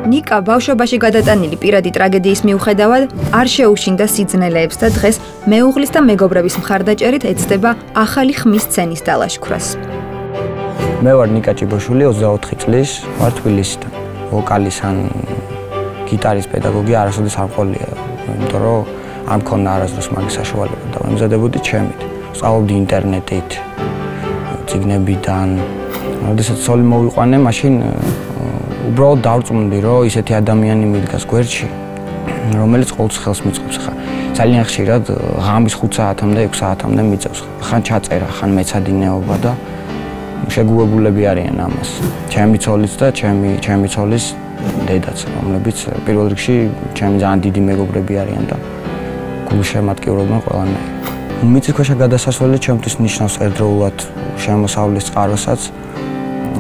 ნიკა ბავშვობაში გადატანილი პირადი ტრაგედიის მიუხედავად არ შეუშინდა სიძნელეებს და დღეს მეუღლის და მეგობრების მხარდაჭერით ეცდება ახალი ხმის სცენის დალაშქვრას. მე ვარ ნიკა ჭიბოშვილი, 24 წლის, ვარ თბილისიდან. ვოკალის ან გიტარის პედაგოგი არასოდეს არ მყოლია, იმიტომ რომ არ მქონდა არასდროს მაგის საშუალება და ვემზადებოდი ჩემით. ვსწავლობდი ინტერნეტით, წიგნებიდან. როდესაც ცოლი მოვიყვანე, მაშინ უბრალოდ დავწუნდი, რომ ისეთი ადამიანი მიდგას გვერდში, რომელიც ყოველთვის ხელს მიწყობს. ხა ძალიან ხშირად ღამის 5 საათამდე, 6 საათამდე მიწევს. ხან ჩაწერა, ხან მეცადინეობა და შეგუებულები არიან ამას. ჩემი ცოლიც და ჩემი ცოლის დედაც, რომლებიც პირველ რიგში ჩემი ძალიან დიდი მეგობრები არიან და გულშემატკივრობენ ყველანაირ. მიწისქვეშა გადასასვლელი ჩემთვის ნიშნავს ერთდროულად შემოსავლის წყაროსაც,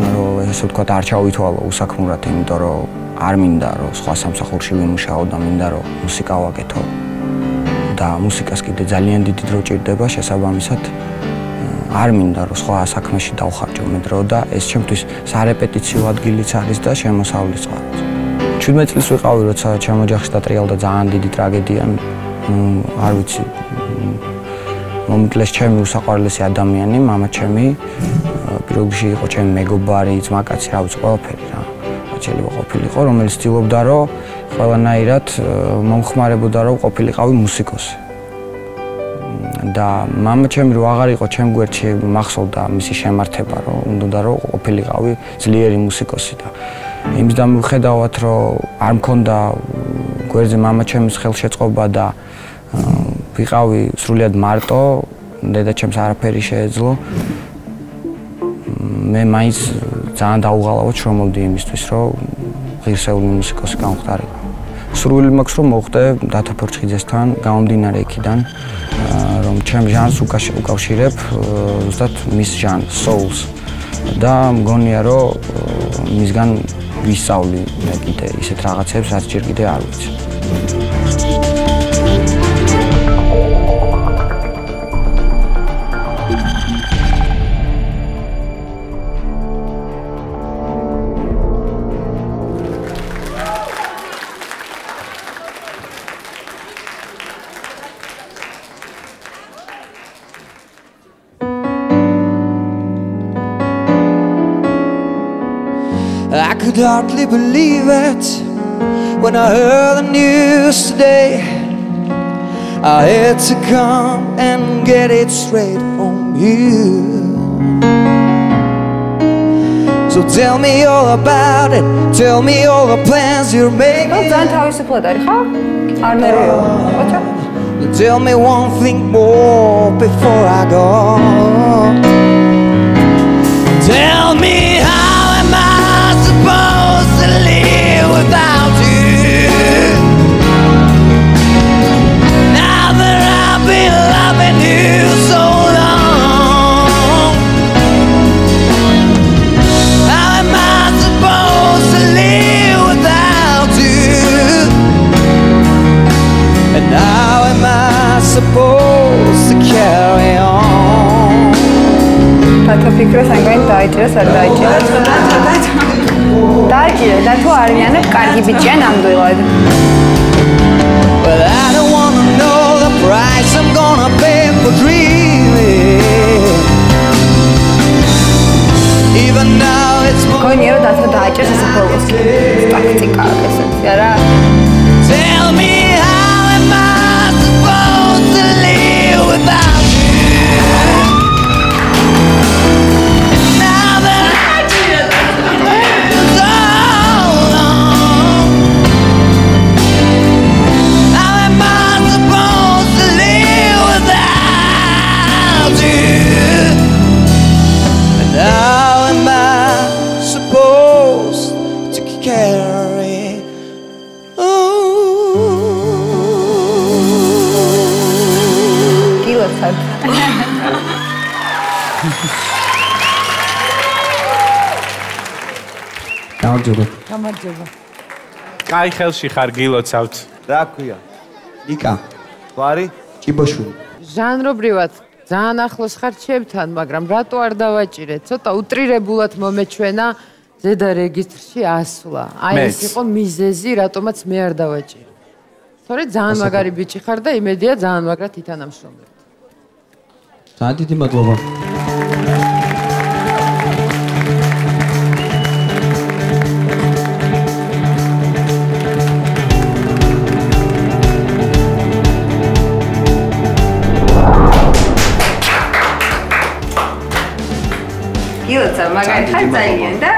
რომ ესე ვთქვათ არ ჩავითვალო უსაქმურად, იმიტომ რომ არ მინდა რომ სხვა სამსახურში ვიმუშაო და მინდა რომ მუსიკა ვაკეთო და მუსიკას კიდე ძალიან დიდი დრო ჭირდება შესაბამისად არ მინდა რომ სხვა საქმეში დავხარჯო მე დრო და ეს ჩემთვის სარეპეტიციო ადგილიც არის და შემოსავლის წყაროც. 17 წლის ვიყავი, როცა ჩემ ოჯახში დატრიალდა ძალიან დიდი ტრაგედია, არ ვიცი მომკლეს ჩემი უსაყვარლესი ადამიანი, მამა ჩემი, პირველ რიგში იყო ჩემი მეგობარი, ძმაკაცი, რა ვიცი, ყველაფერი რა. შეიძლება ყოფილიყო, რომელიც ცდილობდა, რომ ყველანაირად მომხმარებოდა, რომ ყოფილიყავი მუსიკოსი. და მამა ჩემი რო აღარ იყო ჩემ გვერდში, მახსოვდა მისი შემართება, რომ უნდა რომ ყოფილიყავი ძლიერი მუსიკოსი და იმის დამოუხედავად, რომ არ მქონდა გვერდზე მამა ჩემის ხელშეწყობა და ვიყავი სრულიად მარტო, დედაჩემს არაფერი შეეძლო. მე მაინც ძალიან დაუღალავად შრომობდი იმისთვის, რომ ღირსეული მუსიკოსი გამხდარიყო. სურვილი მაქვს, რომ მოვხდე დათო ფორჩხიძესთან, გამომდინარე იქიდან, რომ ჩემ ჟანრს უკავშირებ ზუსტად მის ჟანრს, soul-ს და მგონია, რომ მისგან ვისწავლი მე კიდე ისეთ რაღაცებს, რაც ჯერ კიდე არ ვიცი. I could hardly believe it when I heard the news today. I had to come and get it straight from you. So tell me all about it, tell me all the plans you're making. Tell me one thing more before I go. Tell me how am I supposed to live without you? Now that I've been loving you so long, how am I supposed to live without you? And how am I supposed to carry on? Tata fikra sen going daijira sar daijira. Daijira da tu armianeb კარგი ბიჭია ნამდვილად. But I don't want to know the price I'm gonna pay for dreaming. Even now it's more. Გონია რომ დათო დააჭერს ეს ბოლოს. ტაქტიკა ესეც არა. Tell me how am I supposed to live without you? გამარჯობა. კაი ხელში ხარ გილოცავთ. რა ქვია? ნიკა. ვარი? ჭიბოშვილი. ჟანრობრივად ძალიან ახლოს ხარ ჩემთან, მაგრამ რატო არ დავაჭირეთ? ცოტა უტრირებულად მომეჩვენა ზედა რეგისტრში ასვლა. აი ეს იყო მიზეზი, რატომაც მე არ დავაჭირო. თორე ძალიან მაგარი ბიჭი ხარ და იმედია ძალიან მაგრად ითანამშრომლებთ. ძალიან დიდი მადლობა. გილოცა მაგარი ხარ ძალიან და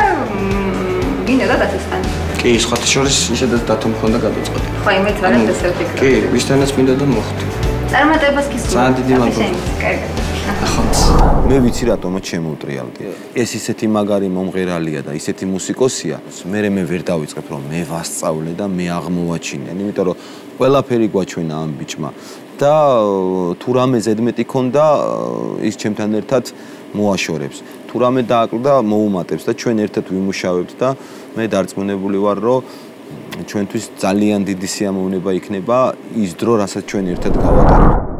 გინდა დათესთან. კი, სხვათა შორის ისედაც დათო მქონდა გადაწყვეტი. ხო, იმეც ვარ ესე ვფიქრობ. კი, ვისთანაც მინდა და მოხდი. წარმატებას გისურვებ. ძალიან დიდი მადლობა. კარგად. მე ვიცი რატომაც შემოვტრიალდი. ეს ისეთი მაგარი მომღერალია და ისეთი მუსიკოსია. მე ვერ დავიწყებ რომ მე ვასწავლე და მე აღმოვაჩინე, იმიტომ რომ ყველაფერი გვაჩვენა ამ ბიჭმა და თუ რამე ზედმეტი ქონდა ის ჩემთან ერთად მოაშორებს. თუ რამე დააკლდა მოუმატებს და ჩვენ ერთად ვიმუშავებთ და მე დარწმუნებული ვარ რომ ჩვენთვის ძალიან დიდი სიამოვნება იქნება ის დრო, რასაც ჩვენ ერთად გავატარებთ.